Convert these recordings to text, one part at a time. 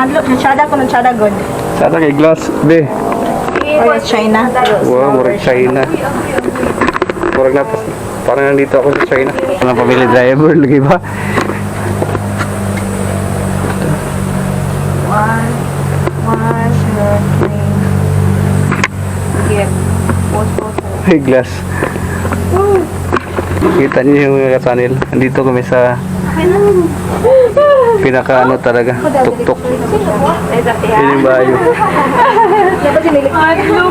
Chada ko ng chada good. Sana kay glass, be. Or China. Wow, murag China. Murag na, parang nandito ako sa China. Mga pamilya driver, lagi ba? One, two, three. Sige. Post. Hey, glass. Kita niyo yung mga channel. Nandito kami sa pinaka ano talaga, tuktok. Yun yung bayo.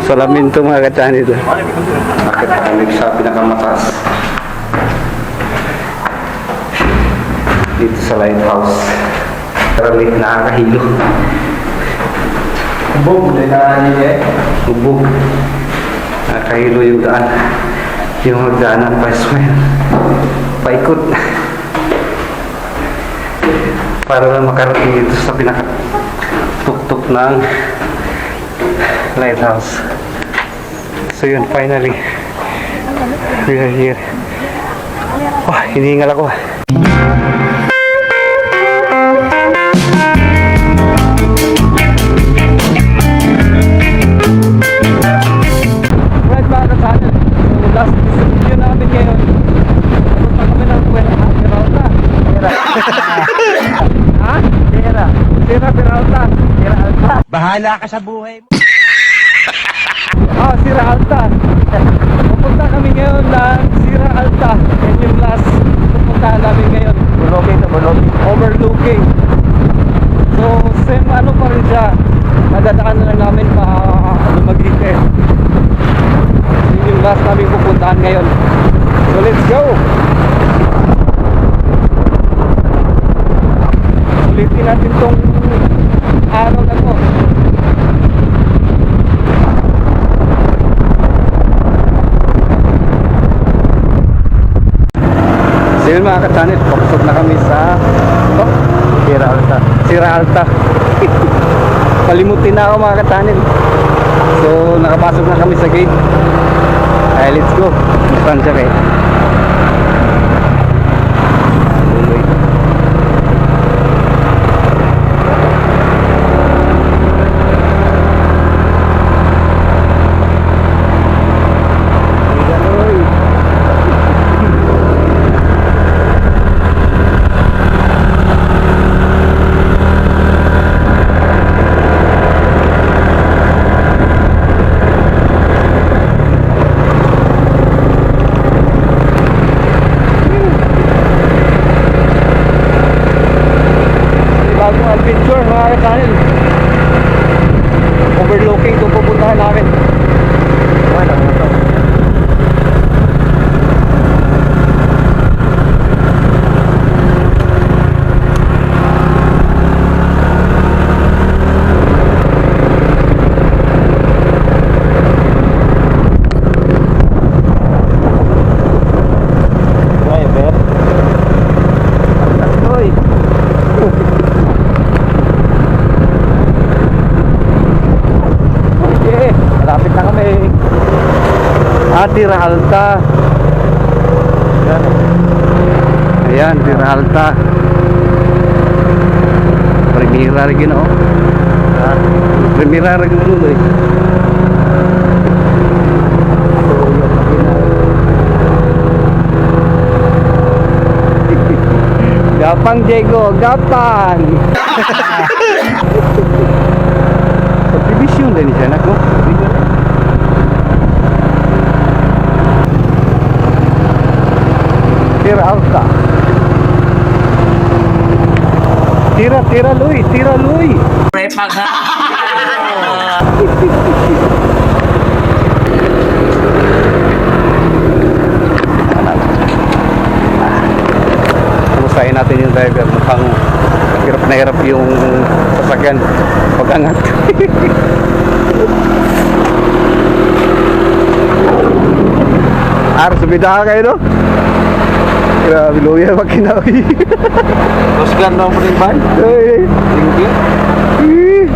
Salamin to mga ka-channel. Bakit kami sa pinakamataas? Dito sa lighthouse. Karami nakakahilo. Hubog, daan niya eh. Hubog. Nakakahilo yung daan. Yung magdaanan pa ismail. Paikot. Para lang makarating dito sa pinaka-tuktok ng lighthouse. So yun, finally. We are here. Wah, hinihingal ako. Right back at channel. Last video namin ngayon. Punta kami ng Peralta. Ha? Peralta. Bahala ka sa buhay mo. Sierra Alta. Pupunta kami ngayon ng Sierra Alta. Yan yung last pupunta namin ngayon. Overlooking. So, same ano pa rin siya. Nadadaan na lang namin pa Lumagite. Yun yung last namin pupuntahan ngayon. So, let's go! Ulitin natin tong araw na to. So yun mga ka-channel, pakusog na kami sa Sierra Alta. Palimutin na ako mga ka-channel. So nakapasok na kami sa gate. Ay, let's go. Saan siya kayo? Adventure mga ka-channel. Overlooking kung pupuntahan namin. Malapit na kami. Sierra Alta. Ayan, Sierra Alta. Primera rin gino. Primera rin gino eh. Gapang Diego, gapang. Subdivision din siya anak mo. Sierra Alta. Tira Lui. Kumustahin natin yung driver. Mukhang hirap na hirap yung sasakyan pag-angat. Subida ka kayo no? Grabe, luya magkinawi. Terus gantong pa rin ba? Thank you.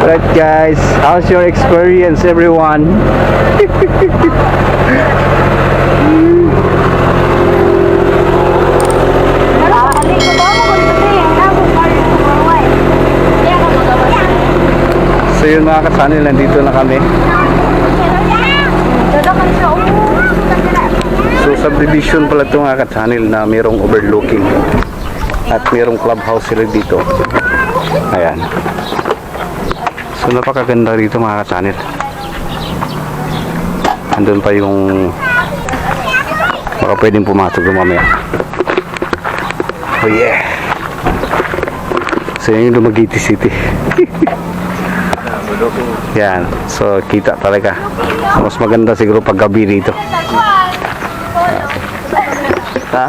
Alright guys, how's your experience everyone? So yun mga ka-channel, nandito na kami. Dada ka siya. So subdivision pala ito mga ka-channel na mayroong overlooking. At mayroong clubhouse sila dito. Ayan. So napakaganda rito mga ka-channel. Andun pa yung baka pwedeng pumasok doon mamaya. Oh yeah. So yun yung Dumaguete City. Yan. So kita talaga. Mas maganda siguro pag gabi dito. Ha?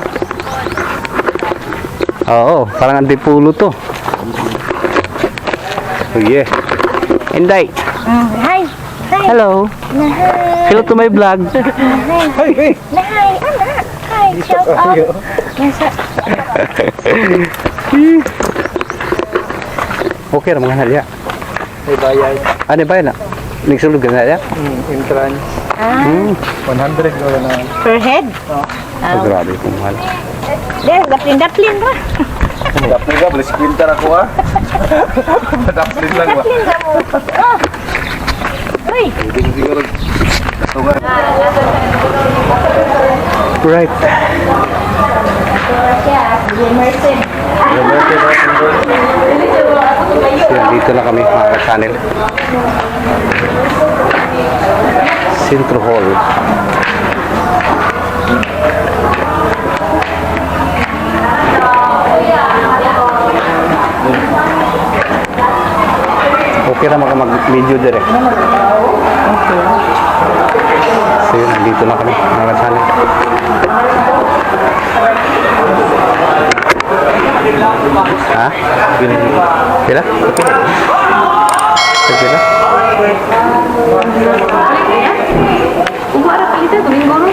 Oo, parang antipulo to. Oh yeah. Inday. Hi. Hi. Hello. Hello to my vlog. Hi. Hi. Anak. Hi. Shout out. Okay ra mga halya. May bayad. Ano ba na? Nagsulog ka na halya? Entrance. 100 na. Per head. Oh, grabe kung mahal. Des, daplin ra. Dapat ka, please quintar ako ha. Dapat lang ba? Uy. Hindi siguro. Right. So, dito na kami mga ka-channel. Centro Hall. Okay na mag-video direct. So yun, nandito na kami mga ka-channel. Ha? Pila? Pila?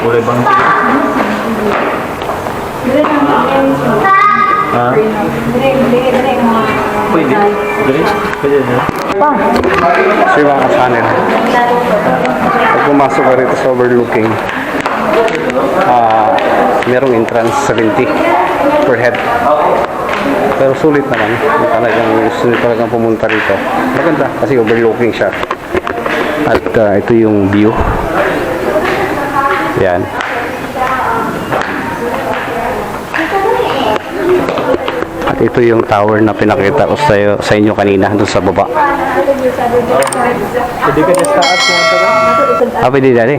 Boleh bang? Ha? Pwede. Pwede na. So yung mga channel, pag pumasok ka rito sa overlooking, merong entrance 70 per head. Pero sulit naman kung talagang pumunta rito. Maganda kasi overlooking siya. At ito yung view. Yan. At ito yung tower na pinakita ko sa inyo kanina doon sa baba. Pwede ka na start mo ito. Pwede dali.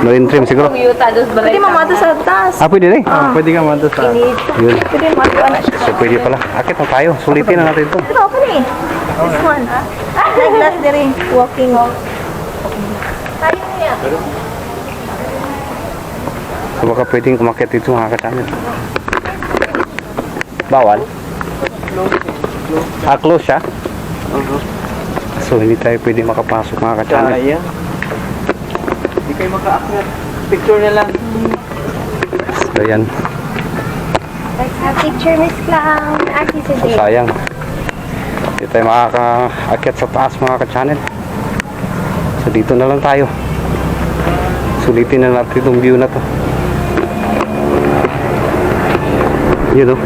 No entry siguro. Pwede mamata sa taas. Pwede dali. Pwede ka man sa. Yun. Pwede mamata anak siya. So pwede pala. Akit na tayo. Sulitin na natin ito. Ito, okay na eh. This one. Nag-glass na rin. Walking. So baka pwedeng umakyat dito mga ka-channel. Bawal? Close siya? So hindi tayo pwede makapasok mga ka-channel. Sayang. Hindi kayo maka-aknat. Picture na lang. So yan. Let's have picture, Miss Clown. Aki So sayang. Hindi tayo makakaakyat sa taas mga ka-channel. So dito na lang tayo. Sulitin na natin itong view na to. Yun o.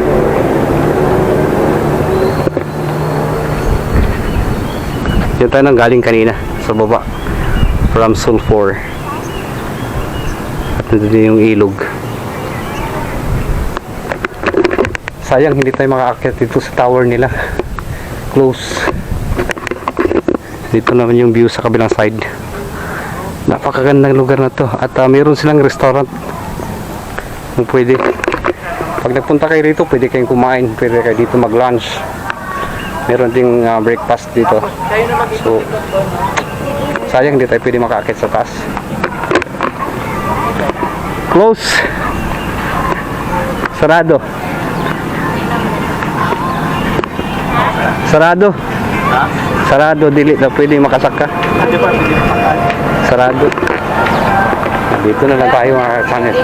Yan tayo nang galing kanina sa baba from Sulphur. At nandun yung ilog. Sayang hindi tayo makaakyat dito sa tower nila. Close. Dito naman yung view sa kabilang side. Napakagandang lugar na to. At mayroon silang restaurant kung pwede. Pag nagpunta kayo rito, pwede kayong kumain, pwede kayo dito mag-lunch. Meron ding breakfast dito. So, sayang hindi tayo pwede makakit sa taas. Close. Sarado. Sarado. Sarado, dili na pwede makasaka. Sarado. Dito na lang tayo mga channel.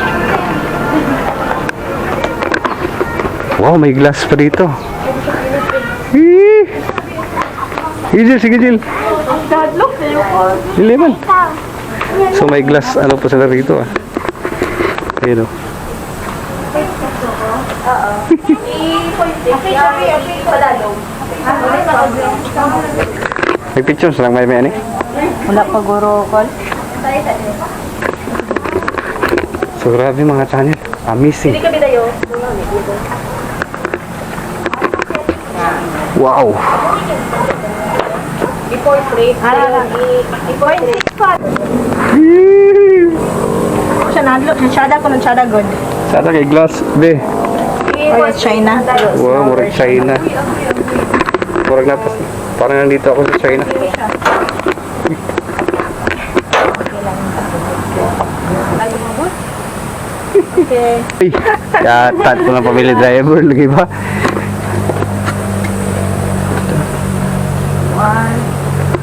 Wow, may glass pa dito. Sige, sige, Jill. Diliman. So may glass, ano pa sila rito ah. Ayun o. May pictures lang may ani. Wala pa guro call. So grabe mga channel. Amazing. Hindi kami tayo. Wow. Before 3. Before 3. Siya nadlo. Siya ko ng Chada good. Sana kay glass. Be. Or China. Wow, murag China. Murag na parang nandito ako sa China. Okay. Ay, yatat ko na pamili driver. Lagi ba?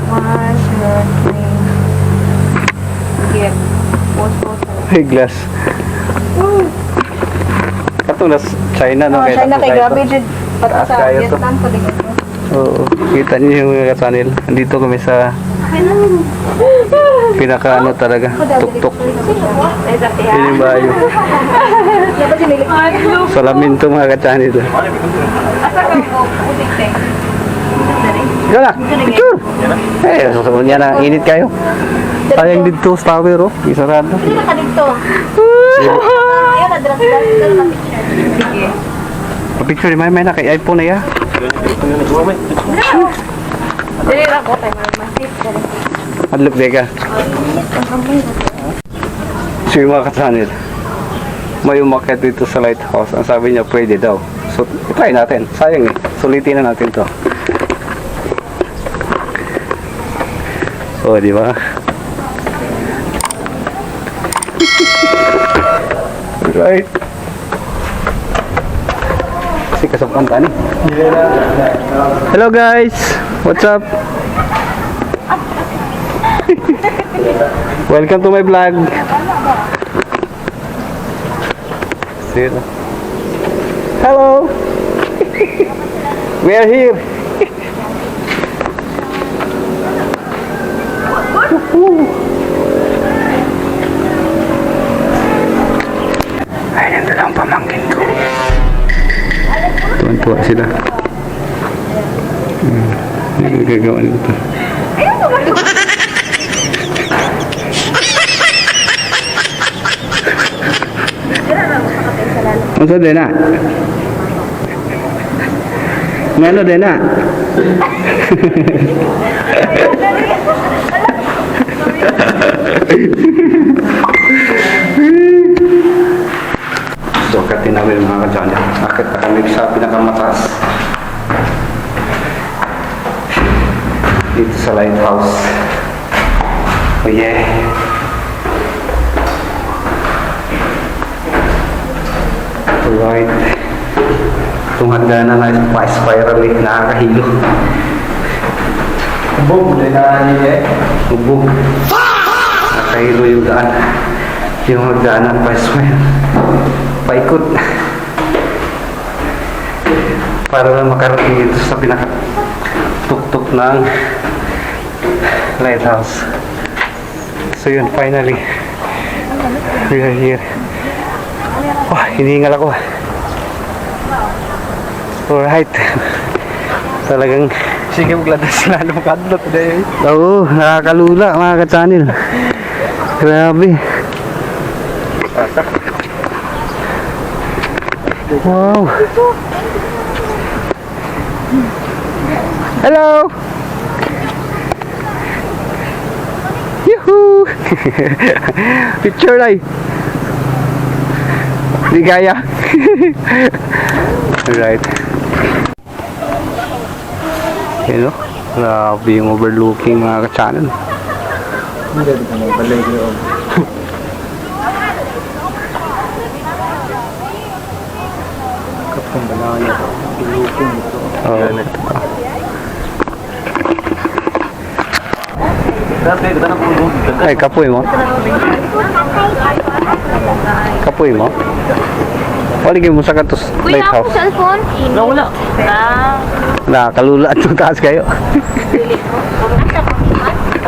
One, two, three. Give. Ay, glass. Katong nas China no? Oh, China kay grabe ito. dyan. Pati Taas sa kayo to. Vietnam ko dito. Oo. Kita niyo yung mga channel. Andito kami sa pinaka ano talaga. Tuktok. Yun yung bayo. Salamin to mga ka-channel. Ikaw na. Picture. Eh, susunod niya na. Init kayo. Sayang dito sa tower oh. Isarado. Hindi na ka dito. Ayun, adras-adras. Pero na-picture. Sige. Picture may na kay iPhone na ya. Dili lang ko tayo. Masip. Adlok deka. So yung mga ka-channel. May umakyat dito sa lighthouse. Ang sabi niya pwede daw. So try natin. Sayang eh. Sulitin na natin to. Oh, di ba? Right. Kasi kasabukan ka ni. Hello guys. What's up? Welcome to my vlog. Hello. We are here. Ay, nandun lang pamangkin ko. Tuwan-tuwa sila. Ano gagawa nito? Ano sa din na? Ano din na? So, akatin namin mga ka-channel. Akit na kami sa pinakamataas. Dito sa lighthouse. Oh yeah. Alright. Itong hagdanan na pa-spiral eh. Nakakahilo. Bubog. Bubog. Nakahilo yung daan. Yung hagdanan pa-spiral. Paikot. Para lang makarating ito sa pinaka-tuktok ng lighthouse. So yun, finally. We are here. Oh, hinihingal ako. Alright. Talagang sige magladas lalong kadlot today. Oo, nakakalula mga ka-channel. Grabe. Wow. Hello. Yuhu. Picture ay. Di gaya. Alright. You know, grabe yung overlooking mga ka-channel. Hindi ka na balay ko. Kapag balaya ko, ilupin ito. Oh. Dati kita na puno. Ay, kapoy mo? Kapoy mo? Paligid mo sa katos Kuya, akong lighthouse. cellphone. Nawala. Nakakalula at taas kayo.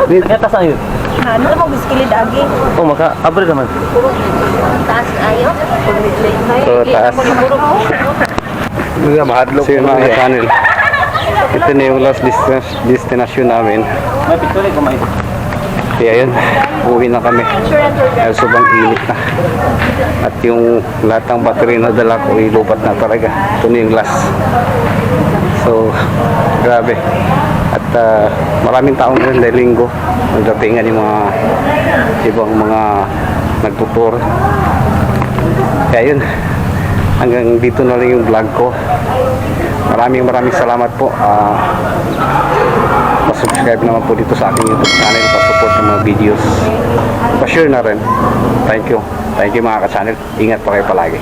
Kaya taas ayo. Ano mo biskili dagi? Oh, maka abre naman. Taas ayo. So, taas. So yung mga channel. ito na yung last destination namin. May picture ko may. Kaya yun, uwi na kami. Dahil sobrang init na. At yung lahat ng battery na dala ko, ilupat na talaga. Ito na yung last. So, grabe. At maraming taong rin dahil linggo. Nagdatingan yung mga ibang mga nagtutur. Kaya yun, hanggang dito na lang yung vlog ko. Maraming salamat po. Pa-subscribe naman po dito sa aking YouTube channel, pa-support ng mga videos, pa-share na rin. Thank you mga ka-channel. Ingat pa kayo palagi.